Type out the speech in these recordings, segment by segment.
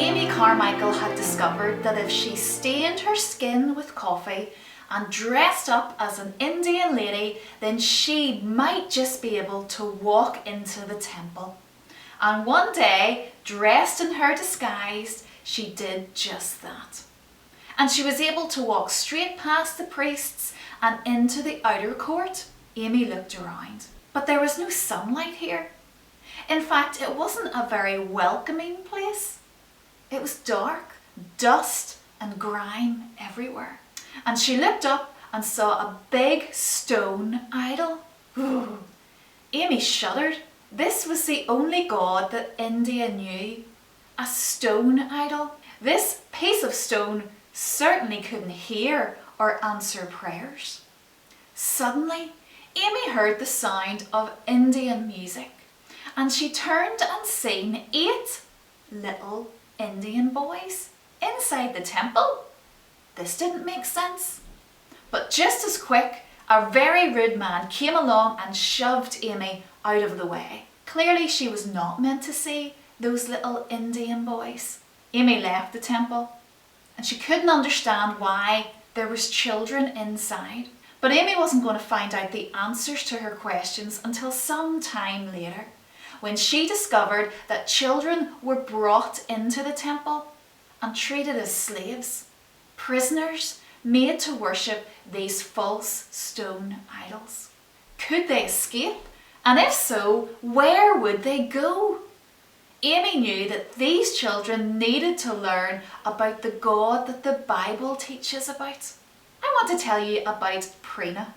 Amy Carmichael had discovered that if she stained her skin with coffee and dressed up as an Indian lady, then she might just be able to walk into the temple. And one day, dressed in her disguise, she did just that. And she was able to walk straight past the priests and into the outer court. Amy looked around, but there was no sunlight here. In fact, it wasn't a very welcoming place. It was dark, dust and grime everywhere. And she looked up and saw a big stone idol. Ooh. Amy shuddered. This was the only god that India knew. A stone idol. This piece of stone certainly couldn't hear or answer prayers. Suddenly, Amy heard the sound of Indian music, and she turned and seen 8 little Indian boys inside the temple. This didn't make sense. But just as quick, a very rude man came along and shoved Amy out of the way. Clearly she was not meant to see those little Indian boys. Amy left the temple, and she couldn't understand why there was children inside. But Amy wasn't going to find out the answers to her questions until some time later, when she discovered that children were brought into the temple and treated as slaves, prisoners made to worship these false stone idols. Could they escape? And if so, where would they go? Amy knew that these children needed to learn about the God that the Bible teaches about. I want to tell you about Prina.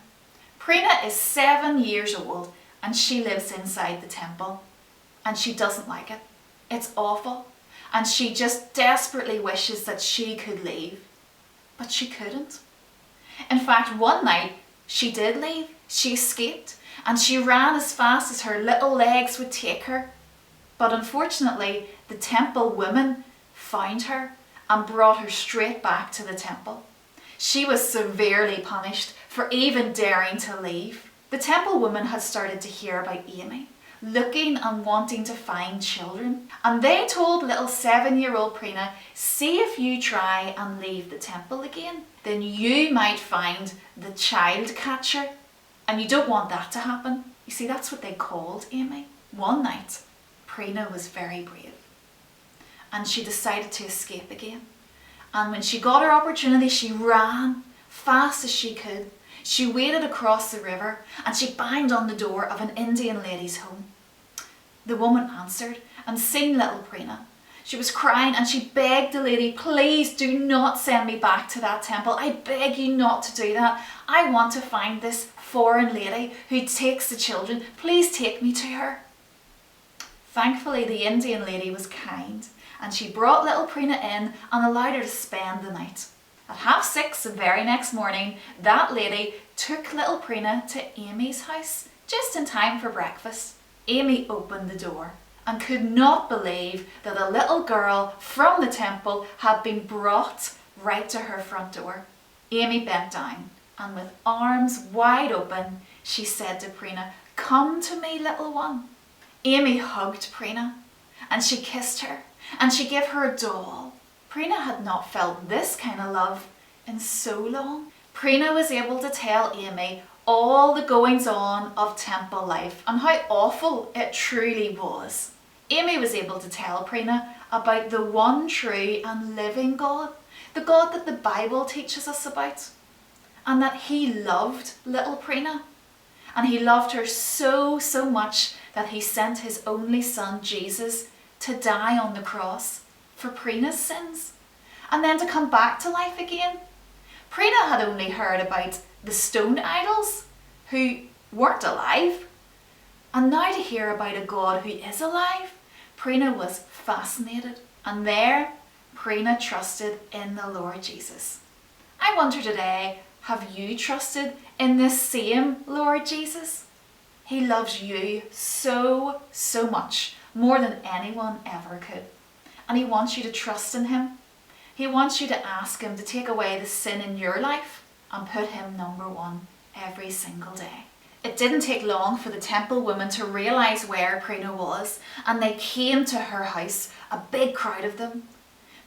Prina is 7 years old and she lives inside the temple. And she doesn't like it. It's awful. And she just desperately wishes that she could leave. But she couldn't. In fact, one night she did leave. She escaped and she ran as fast as her little legs would take her. But unfortunately, the temple women found her and brought her straight back to the temple. She was severely punished for even daring to leave. The temple women had started to hear about Amy, looking and wanting to find children. And they told little 7-year-old Prina, see if you try and leave the temple again, then you might find the child catcher. And you don't want that to happen. You see, that's what they called Amy. One night, Prina was very brave. And she decided to escape again. And when she got her opportunity, she ran fast as she could. She waded across the river and she banged on the door of an Indian lady's home. The woman answered and seen little Prina. She was crying and she begged the lady, please do not send me back to that temple. I beg you not to do that. I want to find this foreign lady who takes the children. Please take me to her. Thankfully, the Indian lady was kind and she brought little Prina in and allowed her to spend the night. At 6:30 the very next morning, that lady took little Prina to Amy's house just in time for breakfast. Amy opened the door and could not believe that a little girl from the temple had been brought right to her front door. Amy bent down and with arms wide open, she said to Prina, come to me, little one. Amy hugged Prina and she kissed her and she gave her a doll. Prina had not felt this kind of love in so long. Prina was able to tell Amy all the goings on of temple life and how awful it truly was. Amy was able to tell Prina about the one true and living God, the God that the Bible teaches us about, and that he loved little Prina. And he loved her so much that he sent his only son Jesus to die on the cross for Prina's sins and then to come back to life again. Prina had only heard about the stone idols who weren't alive, and now to hear about a God who is alive, Prina was fascinated. And there, Prina trusted in the Lord Jesus. I wonder today, have you trusted in this same Lord Jesus? He loves you so much, more than anyone ever could. And he wants you to trust in him. He wants you to ask him to take away the sin in your life and put him number one every single day. It didn't take long for the temple women to realise where Prina was, and they came to her house, a big crowd of them.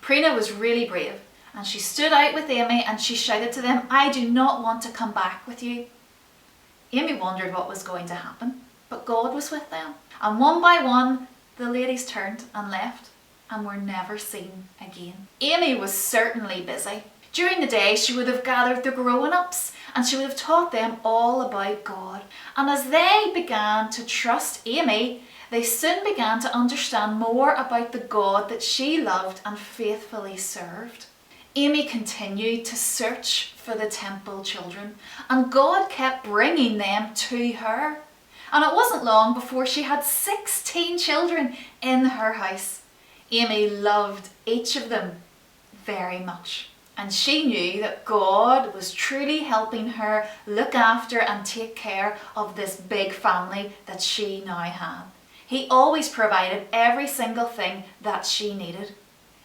Prina was really brave, and she stood out with Amy and she shouted to them, "I do not want to come back with you." Amy wondered what was going to happen, but God was with them. And one by one, the ladies turned and left and were never seen again. Amy was certainly busy. During the day, she would have gathered the grown-ups and she would have taught them all about God. And as they began to trust Amy, they soon began to understand more about the God that she loved and faithfully served. Amy continued to search for the temple children, and God kept bringing them to her. And it wasn't long before she had 16 children in her house. Amy loved each of them very much, and she knew that God was truly helping her look after and take care of this big family that she now had. He always provided every single thing that she needed.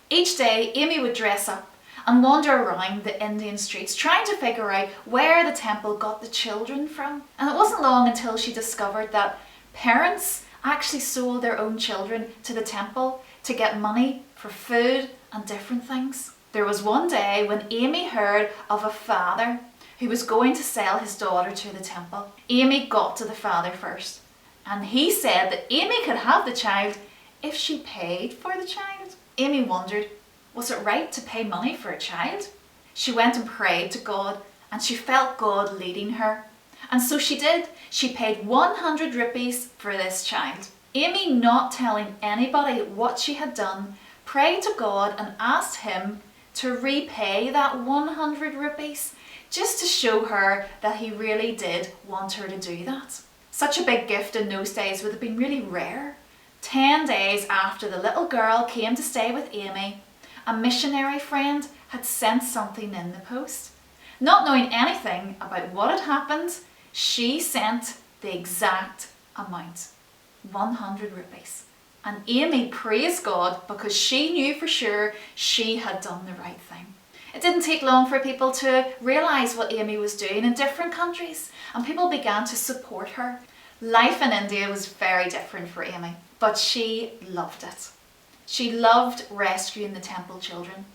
Each day, Amy would dress up and wander around the Indian streets trying to figure out where the temple got the children from. And it wasn't long until she discovered that parents actually sold their own children to the temple to get money for food and different things. There was one day when Amy heard of a father who was going to sell his daughter to the temple. Amy got to the father first, and he said that Amy could have the child if she paid for the child. Amy wondered, was it right to pay money for a child? She went and prayed to God, and she felt God leading her. And so she did. She paid 100 rupees for this child. Amy, not telling anybody what she had done, prayed to God and asked him to repay that 100 rupees, just to show her that he really did want her to do that. Such a big gift in those days would have been really rare. 10 days after the little girl came to stay with Amy, a missionary friend had sent something in the post. Not knowing anything about what had happened, she sent the exact amount, 100 rupees. And Amy praised God because she knew for sure she had done the right thing. It didn't take long for people to realise what Amy was doing in different countries, and people began to support her. Life in India was very different for Amy, but she loved it. She loved rescuing the temple children,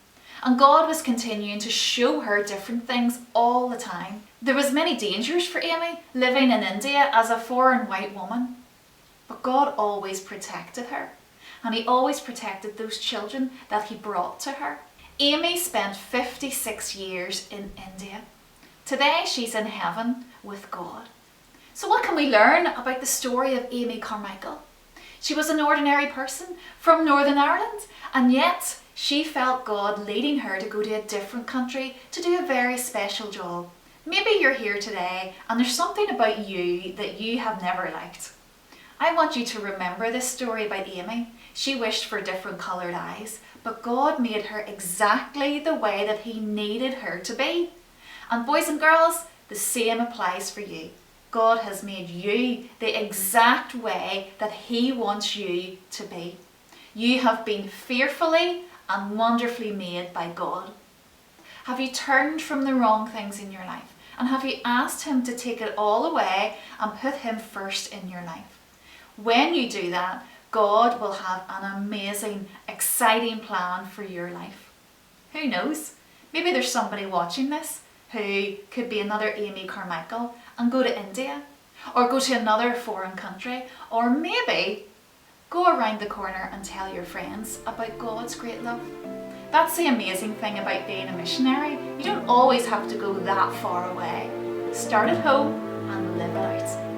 and God was continuing to show her different things all the time. There was many dangers for Amy living in India as a foreign white woman, but God always protected her, and he always protected those children that he brought to her. Amy spent 56 years in India. Today she's in heaven with God. So what can we learn about the story of Amy Carmichael? She was an ordinary person from Northern Ireland, and yet she felt God leading her to go to a different country to do a very special job. Maybe you're here today and there's something about you that you have never liked. I want you to remember this story about Amy. She wished for different coloured eyes, but God made her exactly the way that he needed her to be. And boys and girls, the same applies for you. God has made you the exact way that he wants you to be. You have been fearfully and wonderfully made by God. Have you turned from the wrong things in your life? And have you asked him to take it all away and put him first in your life? When you do that, God will have an amazing, exciting plan for your life. Who knows? Maybe there's somebody watching this who could be another Amy Carmichael and go to India, or go to another foreign country, or maybe go around the corner and tell your friends about God's great love. That's the amazing thing about being a missionary. You don't always have to go that far away. Start at home and live it out.